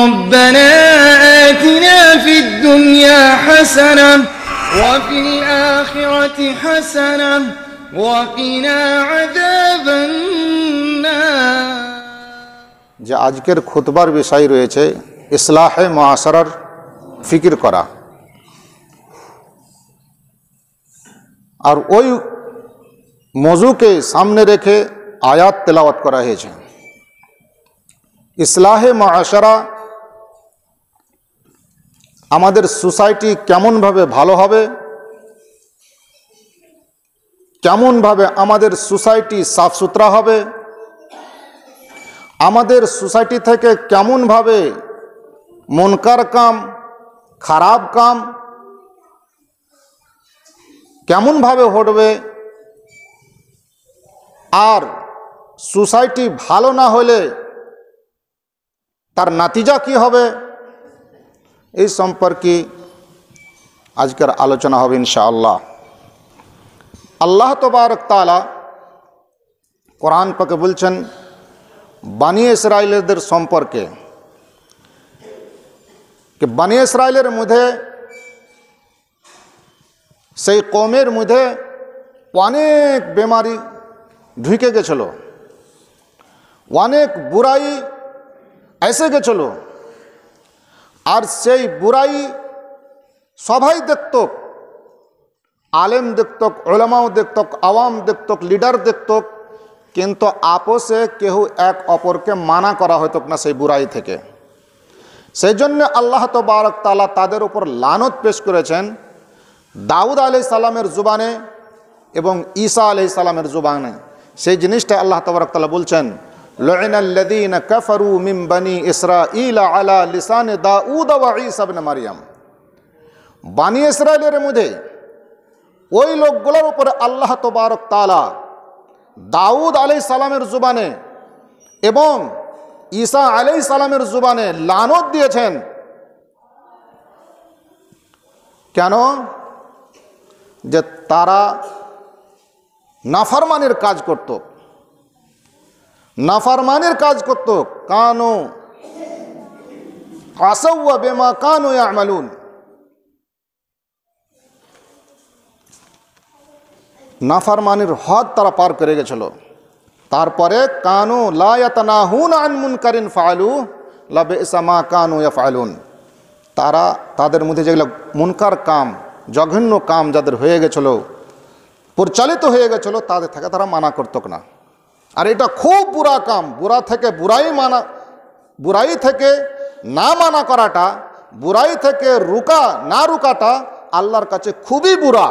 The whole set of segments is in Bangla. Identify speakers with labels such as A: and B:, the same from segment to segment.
A: ربنا آتنا في الدنيا حسنة وفي الآخرة حسنة وقنا عذاب النار।
B: যে আজকের খুতবার বিষয় রয়েছে ইসলাহে মুআশারার ফিকির করা, আর ওই মওজুকে সামনে রেখে আয়াত তেলাওয়াত করা হয়েছে। ইসলাহে মুআশারা, আমাদের সোসাইটি কেমনভাবে ভালো হবে, কেমনভাবে আমাদের সোসাইটি সাফ সুতরা হবে, আমাদের সোসাইটি থেকে কেমনভাবে মুনকার কাম, খারাপ কাম কেমনভাবে হটবে, আর সোসাইটি ভালো না হলে তার নাতিজা কি হবে, এই সম্পর্কে আজকের আলোচনা হবে ইনশাআল্লাহ। আল্লাহ তাবারক তাআলা কোরআন পাকে বলছেন বানি ইসরাইলদের সম্পর্কে, कि बनी इस्राइलेर मध्य से कौमेर मध्य अनेक बेमारी ढुके गेछिलो, अनेक बुराई ऐसे गेछिलो, और से बुराई सबाई देखत, आलेम देखत, उलमाओ देखत, आवाम देखत, लिडार देखत, किन्तु आपसे केहू एक अपर के माना करा हतो ना से बुराई थेके। সেই জন্য আল্লাহ তাবারক তাআলা তাদের উপর লানত পেশ করেছেন দাউদ আলাইহিস সালামের জবানে এবং ঈসা আলাইহিস সালামের জবানে। সেই জিনিসটা আল্লাহ তাবারক তাআলা বলছেন লুইনাল্লাযীনা কাফারু মিন বনি ইসরাঈল আলা লিসান দাউদ ওয়া ঈসা ইবনে মারইয়াম। বনি ইসরাইলের মধ্যে ওই লোকগুলোর উপরে আল্লাহ তাবারক তাআলা দাউদ আলাইহিস সালামের জবানে এবং ঈসা আলাইহিস সালামের জবানে লানত দিয়েছেন। কেন? যে তারা নাফরমানির কাজ করত, নাফরমানির কাজ করত। কানু আসাওয়া বিমা কানু ইয়ামালুন, নাফরমানির হদ তারা পার করে গেছিল। তারপরে কানু লা ইয়াতানাহুনা আন মুনকারিন ফাআলু লাবিসা মা কানু ইয়াফআলুন, তারা তাদের মধ্যে যেগুলো মুনকার কাম, জঘন্য কাম যাদের হয়ে গেছিল, পরিচালিত হয়ে গেছিল, তাদের থেকে তারা মানা করত না। আর এটা খুব বুরা কাম। বুরা থেকে বুরাই থেকে না মানা করাটা, বুরাই থেকে না রুকাটা আল্লাহর কাছে খুবই বুরা।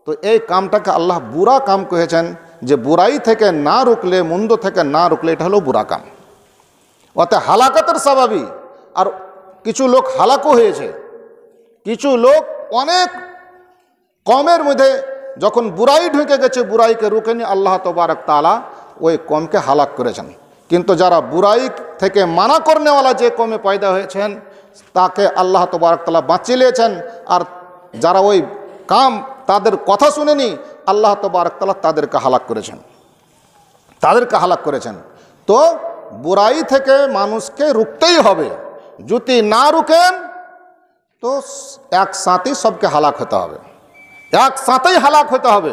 B: তো এই কামটাকে আল্লাহ বুরা কাম কহেছেন, যে বুরাই থেকে না রুকলে, মন্দ থেকে না রুকলে এটা হলো বুরা কাম, ওতে হালাকাতের স্বভাবই। আর কিছু লোক হালাকও হয়েছে, কিছু লোক অনেক কমের মধ্যে যখন বুরাই ঢুকে গেছে, বুরাইকে রুকেনি, আল্লাহ তাবারক তাআলা ওই কমকে হালাক করেছেন। কিন্তু যারা বুরাই থেকে মানা করনেওয়ালা যে কমে পয়দা হয়েছেন, তাকে আল্লাহ তাবারক তাআলা বাঁচিয়ে নিয়েছেন। আর যারা ওই কাম তাদের কথা শুনেনি, আল্লাহ তাবারক তাআলা তাদেরকে হালাক করেছেন। তো বুরাই থেকে মানুষকে রুখতেই হবে। যদি না রুকেন তো একসাথেই সবকে হালাক হতে হবে, একসাথেই হালাক হতে হবে।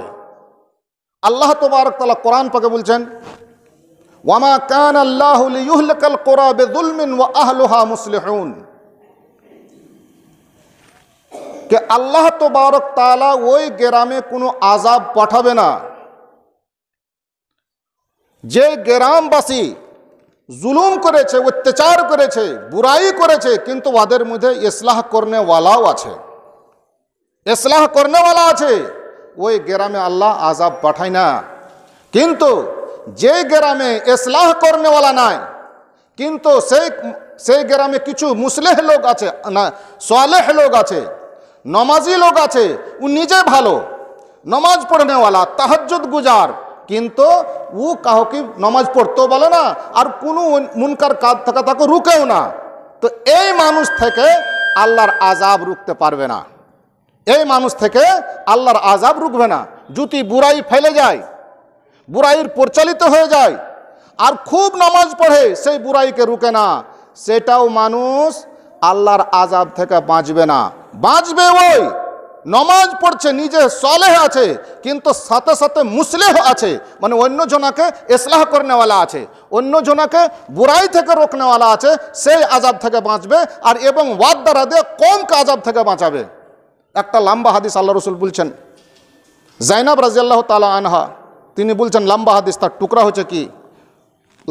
B: আল্লাহ তাবারক তাআলা কোরআন পাকে বলছেন ওয়ামা কানা আল্লাহু লিয়ুহলিকাল কুরা বিযুলমিন ওয়া আহলুহা মুসলিহুন, कि अल्लाह तबारक ताला ওই গ্রামে কোনো আযাব পাঠাবে না যে গ্রামবাসী জুলুম করেছে, অত্যাচার করেছে, বুরাই করেছে, কিন্তু ওদের মধ্যে ইসলাহ করনেওয়ালাও আছে, ইসলাহ করনেওয়ালা আছে। ওই গ্রামে আল্লাহ আযাব পাঠায় না। কিন্তু যে গ্রামে ইসলাহ করনেওয়ালা নাই, কিন্তু সেই গ্রামে কিছু মুসলিহ লোক আছে, না সালেহ লোক আছে, नमाजी लोग आछे, वो निजे भालो नमाज पढ़ने वाला, ताहज्जुद गुजार, किन्तु वो काहो कि नमाज पढ़ते बोले ना और कोनो मुनकार काज थेके ताके रुकेও ना। तो এই মানুষ থেকে আল্লাহর আযাব রুখতে পারবে না, এই মানুষ থেকে আল্লাহর আযাব রুখবে না। যদি বুরাই ফেলে যায়, বুরাইর পরিচালিত হয়ে যায় আর খুব নামাজ পড়ে, সেই বুরাইকে রুকে না, সেটাও মানুষ আল্লাহর আযাব থেকে বাঁচবে না। বাঁচবে ওই নমাজ পড়ছে, নিজে সালেহ আছে, কিন্তু সাথে সাথে মুসলিহ আছে, মানে অন্য জনাকে ইসলাহ করনেওয়ালা আছে, অন্য জনাকে বুরাই থেকে রোকনেওয়ালা আছে, সেই আযাব থেকে বাঁচবে। আর এবং ওয়াদ দ্বারা দিয়ে কমকে আযাব থেকে বাঁচাবে। একটা লম্বা হাদিস আল্লাহ রসুল বলছেন, জাইনাব রাদিয়াল্লাহু তাআলা আনহা, তিনি বলছেন লম্বা হাদিস, তার টুকরা হচ্ছে কি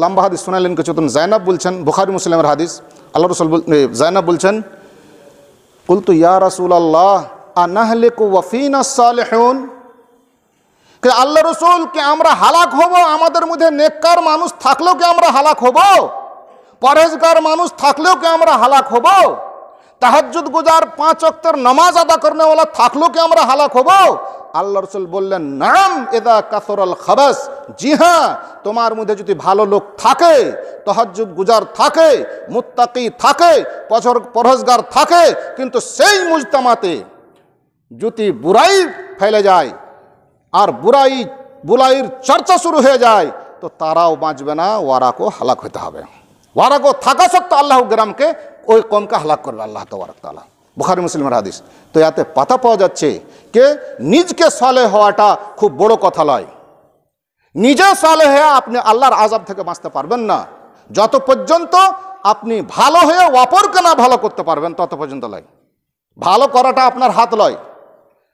B: লম্বা হাদিস শোনালেন কিছু। জাইনাব বলছেন, বুখারী মুসলিমের হাদিস, আল্লাহ রসুল জাইনাব বলছেন, কুলতু ইয়া রাসূলুল্লাহ আনাহলিকু ওয়া ফিনা সালিহুন, কে আল্লাহ রসুল কি আমরা হালাক হব? আমাদের মধ্যে নেককার মানুষ থাকলেও কি আমরা হালাক হব? পরহেজগার মানুষ থাকলেও কি আমরা হালাক হব? তাহাজ্জুদ গুজার 5 ওয়াক্তের নামাজ আদা করনেওয়ালা থাকলেও কি আমরা হালাক হব? আল্লাহ রসুল বললেন, নাম ইযা কাসরাল খাবাস, জি হ্যাঁ, তোমার মধ্যে যদি ভালো লোক থাকে, তাহাজ্জুদ গুজার থাকে, মুত্তাকি থাকে, পরহেজগার থাকে, কিন্তু সেই মুজতামাতে যদি বুরাই ফেলে যায় আর বুরাইয়ের চর্চা শুরু হয়ে যায়, তো তারাও বাঁচবে না, ওয়ারাকেও হালাক হতে হবে। ওয়ারাকও থাকা সত্ত্বেও আল্লাহ গ্রামকে ওই কমকে হালাক করবে আল্লাহ তাবারক তাআলা। বুখারী মুসলিমের হাদিস। তো এতে পাতা পাওয়া যাচ্ছে যে নিজকে সালেহ হওয়াটা খুব বড় কথা নয়। নিজে সালেহ হয়ে আপনি আল্লাহর আযাব থেকে বাঁচতে পারবেন না যত পর্যন্ত আপনি ভালো হয়ে অপরকে না ভালো করতে পারবেন, তত পর্যন্ত নয়। ভালো করাটা আপনার হাত নয়,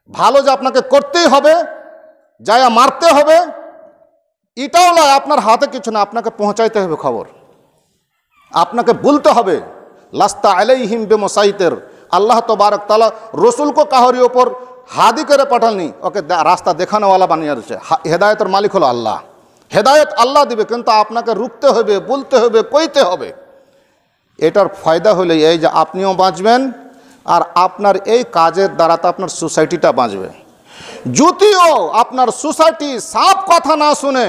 B: ভালো যে আপনাকে করতেই হবে, যায় মারতে হবে, এটাও নয়, আপনার হাতে কিছু না, আপনাকে পৌঁছাইতে হবে খবর, আপনাকে বলতে হবে। লাস্তা আলাইহিম বিমুসাইতির, আল্লাহ তবারক তাআলা রসুলকে কাহরির ওপর হাদি করে পাঠাননি, ওকে রাস্তা দেখানোওয়ালা বানিয়ে রয়েছে। হেদায়েতের মালিক হলো আল্লাহ, হেদায়েত আল্লাহ দিবে, কিন্তু আপনাকে রুখতে হবে, বলতে হবে, কইতে হবে। এটার ফায়দা হলে এই যে আপনিও বাঁচবেন, আর আপনার এই কাজের দ্বারা তো আপনার সোসাইটিটা বাঁচবে। যদিও আপনার সোসাইটি সাফ কথা না শুনে,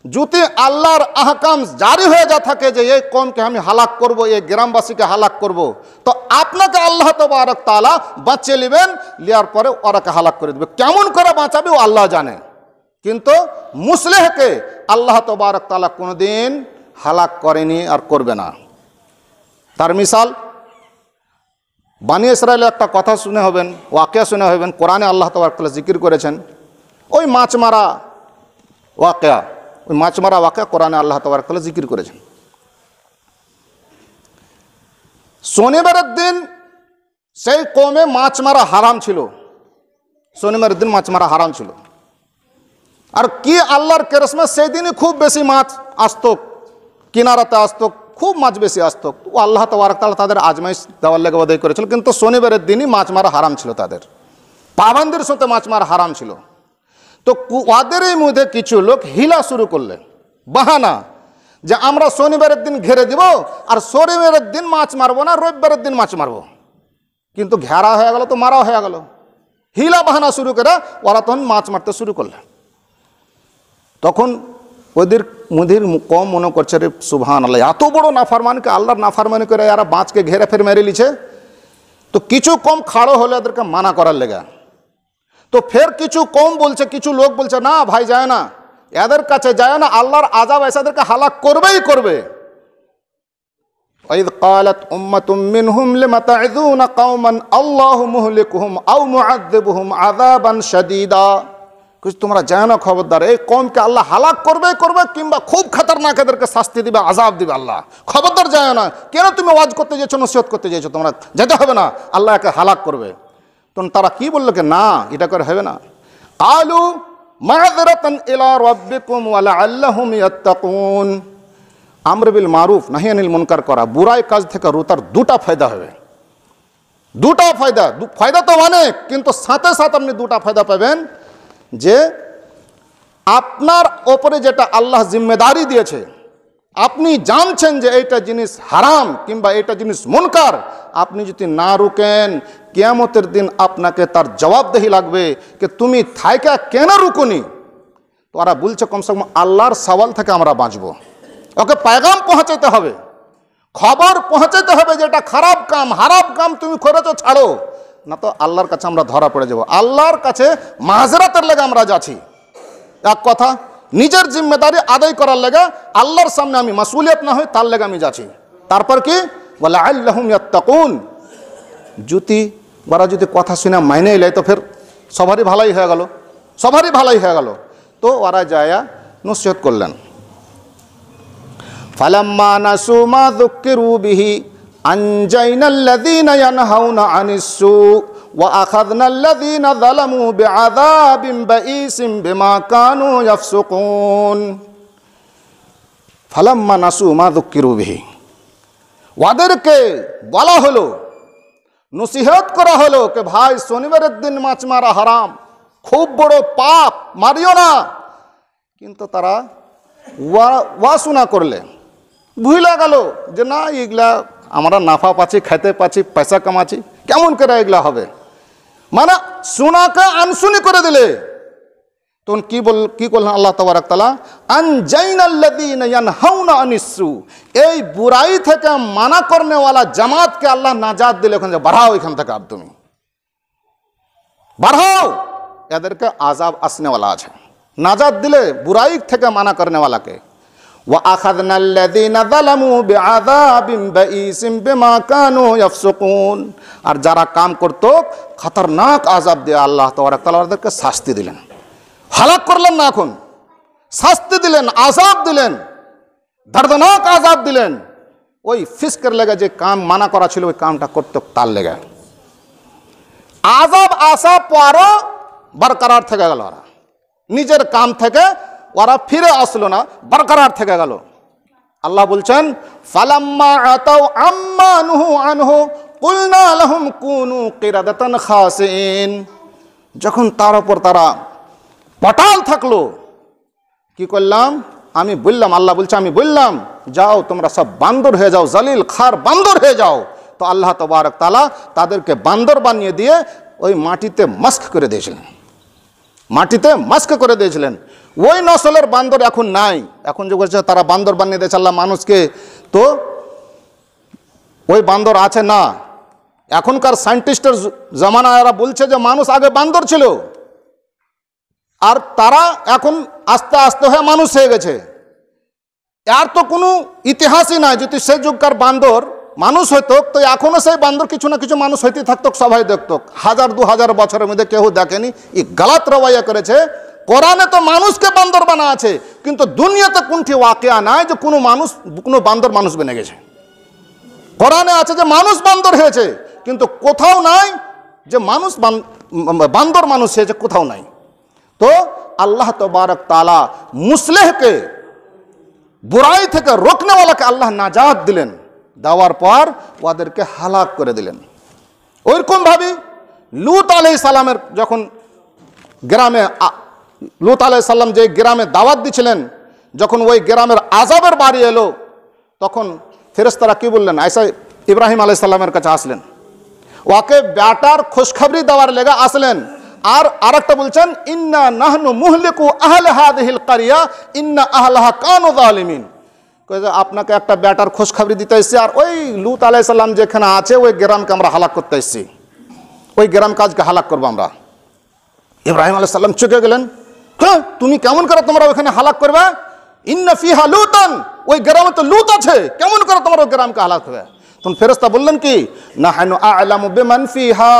B: যদি আল্লাহর আহকাম জারি হয়ে যা থাকে যে এই কমকে আমি হালাক করব, এই গ্রামবাসীকে হালাক করব, তো আপনাকে আল্লাহ তাবারক তাআলা বাঁচিয়ে নেবেন, লিয়ার পরে ওরাকে হালাক করে দেবে। কেমন করে বাঁচাবে ও আল্লাহ জানে, কিন্তু মুসলিহকে আল্লাহ তাবারক তাআলা কোনোদিন হালাক করেনি আর করবে না। তার মিসাল বানি ইসরায়েলের একটা কথা শুনে হবেন, ওয়াকিয়া শুনে হবেন, কোরআনে আল্লাহ তাবারক তাআলা জিকির করেছেন। ওই মাছ মারা ওয়াকিয়া, ওই মাছ মারা ওয়াকিয়া কোরআনে আল্লাহ তাবারক তাআলা জিকির করেছেন। শনিবারের দিন সেই কমে মাছ মারা হারাম ছিল, শনিবারের দিন মাছ মারা হারাম ছিল। আর কি আল্লাহর কেরসমে সেই দিনই খুব বেশি মাছ আসতো, কিনারাতে আসতো, খুব মাছ বেশি আসতো। ও আল্লাহ তাবারক তাআলা তাদের আজমাইশ দেওয়ার লেগে বোধহয় করেছিল, কিন্তু শনিবারের দিনই মাছ মারা হারাম ছিল, তাদের পাবন্দির সাথে মাছ মারা হারাম ছিল। তো ওদেরই মধ্যে কিছু লোক হিলা শুরু করলেন, বাহানা, যে আমরা শনিবারের দিন ঘেরে দিব আর শনিবারের দিন মাছ মারবো না, রবিবারের দিন মাছ মারবো। কিন্তু ঘেরা হয়ে গেল তো মারা হয়ে গেল। হিলা বাহানা শুরু করে ওরা তখন মাছ মারতে শুরু করলেন। তখন ওদের মুদির কম মনে করছে, রে সুবহানাল্লাহ, এত বড় নাফরমানকে, আল্লাহর নাফরমানি করে এরা বাঁচকে ঘেরে ফের মেরে লিছে। তো কিছু কম খাড়ো হলে এদেরকে মানা করার লেগা। তো ফের কিছু কম বলছে, কিছু লোক বলছে না ভাই যায় না, এদের কাছে যায় না, আল্লাহর আযাব এদেরকে হালাক করবেই করবে। ওয়াইদ ক্বালাত উম্মাতুম মিনহুম লিমা তা'যুনা কওমান আল্লাহু মুহলিকুহুম আও মুআযযিবুহুম আযাবান শাদীদা। তোমরা যায় না, খবরদার, এই কমকে আল্লাহ হালাক করবে করবে, কিংবা খুব খতরনাক এদেরকে শাস্তি দিবে, আযাব দিবে আল্লাহ। খবরদার যায় না, কেন তুমি ওয়াজ করতে যেছো, নসিহত করতে যেছো, তোমরা যেতে হবে না, আল্লাহ একে হালাক করবে। তখন তারা কি বললো, কে না, এটা করে হবে না। ক্বালু মা'যিরাতান ইলা রাব্বিকুম ওয়া লাআল্লাহুম ইয়াত্তাকুন। আমর বিল মারুফ নাহি আনিল মুনকার করা, বুরাই কাজ থেকে রোতার দুটা ফায়দা হবে। দুটা ফায়দা, ফায়দা তো অনেক, কিন্তু সাথে সাথে আপনি দুটা ফায়দা পাবেন, যে আপনার ওপরে যেটা আল্লাহ জিম্মেদারি দিয়েছে, আপনি জানছেন যে এইটা জিনিস হারাম কিংবা এইটা জিনিস মুনকার, আপনি যদি না রুকেন, কিয়ামতের দিন আপনাকে তার জবাবদেহি লাগবে যে তুমি থাইকা কেন রুকুনি। তো ওরা বলছে কমসে কম আল্লাহর সওয়াল থেকে আমরা বাঁচবো, ওকে পায়গাম পৌঁছাতে হবে, খবর পৌঁছাতে হবে যে এটা খারাপ কাম, হারাম কাম তুমি করেছো, ছাড়ো না, তো আল্লাহর কাছে আমরা ধরা পড়ে যাব। আল্লাহর কাছে মাযরাতের লেগে আমরা যাচ্ছি, এক কথা নিজের জিম্মেদারি আদায় করার লেগে, আল্লাহর সামনে আমি মাসউলিয়ত না হই তার লেগে আমি যাচ্ছি। তারপর কি ওয়ালাআল্লাহুম ইয়াত্তাকুন, ওরা যদি কথা শুনে মাইনে এলে তো ফের সবারই ভালাই হয়ে গেল, সবারই ভালাই হয়ে গেল। তো ওরা যায়া নসিহত করলেন। ফালাম্মা নাসু মা যুক্কিরু বিহি আনজাইনাল্লাযীনা ইয়ানহাউনা আনিস সু ওয়া আখাযনাল্লাযীনা যালামু বিআযাবিন বাঈসিন বিমা কানু ইয়াফসুকুন। ফালাম্মা নাসু মা যুক্কিরু বিহি, ওদেরকে বলা হলো, নসিহত করা হলো যে ভাই শনিবারের দিন মাছ মারা হারাম, খুব বড় পাপ, মারিও না। কিন্তু তারা ওয়াসুনা করলে, ভুলে গেল যে না এগুলা আমরা নাফা পাচ্ছি, খাইতে পাচ্ছি, পয়সা কামাচ্ছি, কেমন করে এগুলা হবে, মানে শোনাকে আনশুনি করে দিলে। তখন কি করলেন আল্লাহ তাবারক তাআলা, আনজাইনাল্লাযীনা ইয়ানহাউনা আনিস সু, এই বুরাই থেকে মানা করনেওয়ালা জামাতকে আল্লাহ নাজাত দিলে। ওখানে বাড়াও, এখান থেকে আব তুমি বাড়াও, এদেরকে আযাব আসনেওয়ালা আছে। নাজাত দিলে বুরাই থেকে মানা করনেওয়ালাকে। ওয়া আখাযনাল্লাযীনা যালামু বিআযাবিন বাঈসিন বিমা কানু ইয়াফসুকুন, আর যারা কাম করত খতরনাক আযাব দিয়ে আল্লাহ তাবারক তাআলা ওদেরকে শাস্তি দিলেন। হালাক করলেন না, এখন শাস্তি দিলেন, আযাব দিলেন, দর্দনাক আযাব দিলেন। ওই ফিস্কের লেগে যে কাম মানা করা ছিল ওই কামটা করতে তার লেগে আযাব আসা পরও বরকরার থেকে গেল। ওরা নিজের কাম থেকে ওরা ফিরে আসলো না, বরকরার থেকে গেল। আল্লাহ বলছেন ফালাম্মা আতাউ আম্মা নুহু আনহু কুলনা লাহুম কুনু কিরাদাতান খাসিন, যখন তার উপর তারা পটাল থাকলো, কি করলাম আমি বললাম, আল্লাহ বলছে আমি বললাম যাও তোমরা সব বান্দর হয়ে যাও, জালিল খার বান্দর হয়ে যাও। তো আল্লাহ তাবারক তাআলা তাদেরকে বান্দর বানিয়ে দিয়ে ওই মাটিতে মাস্ক করে দিয়েছিলেন, মাটিতে মাস্ক করে দিয়েছিলেন। ওই নসলের বান্দর এখন নাই। এখন যে বলছে তারা বান্দর বানিয়ে দিয়েছে আল্লাহ মানুষকে, তো ওই বান্দর আছে না। এখনকার সায়েন্টিস্টের জামানায় এরা বলছে যে মানুষ আগে বান্দর ছিল, আর তারা এখন আস্তে আস্তে হয়ে মানুষ হয়ে গেছে। আর তো কোনো ইতিহাসই নাই। যদি সে যুগকার বান্দর মানুষ হইতো তো এখনো সেই বান্দর কিছু না কিছু মানুষ হইতে থাকতো, সবাই দেখতো। 1000-2000 বছরের মধ্যে কেউ দেখেনি। এই গলত রওয়াইয়া করেছে। কোরআনে তো মানুষকে বান্দর বানা আছে, কিন্তু দুনিয়াতে কোনটি ওয়াকিয়া নাই যে কোনো মানুষ, কোনো বান্দর মানুষ বেনে গেছে। কোরআনে আছে যে মানুষ বান্দর হয়েছে, কিন্তু কোথাও নাই যে মানুষ বান্দর মানুষ হয়েছে, কোথাও নাই। তো আল্লাহ তাবারক তাআলা মুসলিহকে, বুরাই থেকে রোকনেওয়ালাকে আল্লাহ নাজাত দিলেন। দেওয়ার পর ওদেরকে হালাক করে দিলেন। ওইরকম ভাবে লূত আলাইহিস সালামের যখন গ্রামে, লূত আলাইহিস সালাম যে গ্রামে দাওয়াত দিছিলেন, যখন ওই গ্রামের আযাবের বাড়ি এলো, তখন ফেরেশতারা কি বললেন, আয়েশা ইব্রাহিম আলাইহিস সালামের কাছে আসলেন, ওকে বেটার খুশখবরি দেওয়ার লেগে আসলেন। আর আরেকটা বলছেন ইন্না নাহনু মুহলিকু আহলে হাযিহিল কারিয়া ইন্না আহলাহা কানু যালিমিন, আপনাকে একটা বেটার খুশখবরি দিতে এসেছি, আর ওই লূত আলাইহিস সালাম যেখানে আছে ওই গ্রামকে আমরা হালাক করতে এসেছি, ওই গ্রাম কাজকে হালাক করবো আমরা। ইব্রাহিম আলাইহিস সালাম চুকে গেলেন, তুমি কেমন করে তোমরা ওখানে হালাক করবে? ইন্না ফিহা লূতান, ওই গ্রামে তো লূত আছে, কেমন করে তোমরা ওই গ্রামকে হালাক করবে? তখন ফেরেশতা বললেন কি, নাহনু আ'লামু বিমান ফিহা,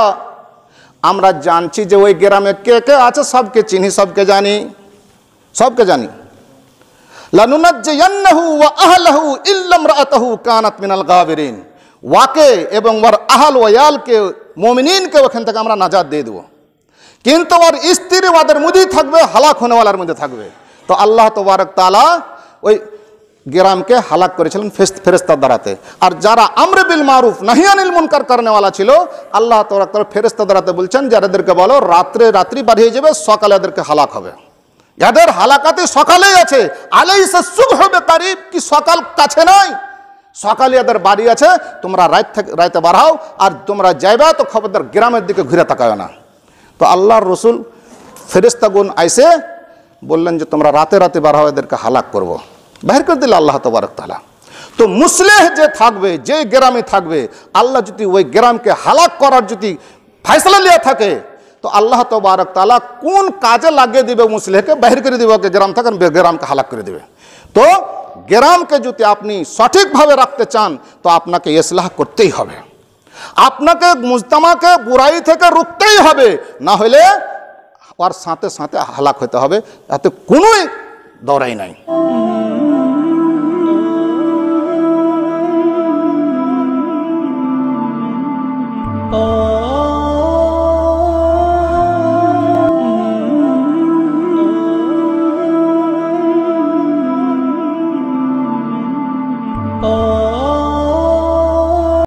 B: আমরা জানছি যে ওই গ্রামে কে কে আছে, সবকে চিনি, সবকে জানি, সবকে জানি। লানুনাজ্জিয়ান্নাহু ওয়া আহলাহু ইল্লা ইমরাআতাহু কানাত মিনাল গাবিরিন, ওয়াকে এবং ওর আহল ওয়ায়ালকে, মুমিনিনকে ওখান থেকে আমরা নাজাত দিয়ে দেব, কিন্তু ওর স্ত্রী ওদের মধ্যেই থাকবে, হালাক হনেওয়ালার মধ্যে থাকবে। তো আল্লাহ তাবারক তাআলা ওই গ্রামকে হালাক করেছিলেন ফেরেশতার দ্বারাতে। আর যারা আমরে বিল মারুফ নাহি আনিল মুনকার করনেওয়ালা ছিল, আল্লাহ তাবারক তাআলা ফেরেশতা দ্বারাতে বলছেন যে এদেরকে বলো রাত্রি বাড়িয়ে যাবে, সকালে এদেরকে হালাক হবে। এদের হালাকাতে সকালেই আছে। আলাইসা সুবহু বিকারিব, কি সকাল কাছে নাই? সকালে এদের বাড়ি আছে, তোমরা রাতে বাড়াও, আর তোমরা যাইবা তো খবরদার গ্রামের দিকে ঘুরে তাকাও না। তো আল্লাহর রসুল ফেরেশতাগুন আইসে বললেন যে তোমরা রাতে বাড়াও, এদেরকে হালাক করবো। বাহির করে দিল আল্লাহ তাবারক তাআলা। তো মুসলিহ যে থাকবে, যে গ্রামে থাকবে, আল্লাহ যদি ওই গ্রামকে হালাক করার যদি ফয়সালা লিয়া থাকে, তো আল্লাহ তাবারক তাআলা কোন কাজে লাগিয়ে দিবে মুসলিহকে, বাহির করে দিবে, গ্রাম থেকে গ্রামকে হালাক করে দিবে। তো গ্রামকে যদি আপনি সঠিকভাবে রাখতে চান তো আপনাকে ইসলাহ করতেই হবে, আপনাকে মুজতামাকে বুরাই থেকে রুখতেই হবে, না হলে ওর সাথে সাথে হালাক হতে হবে, এতে কোনোই দরাই নাই।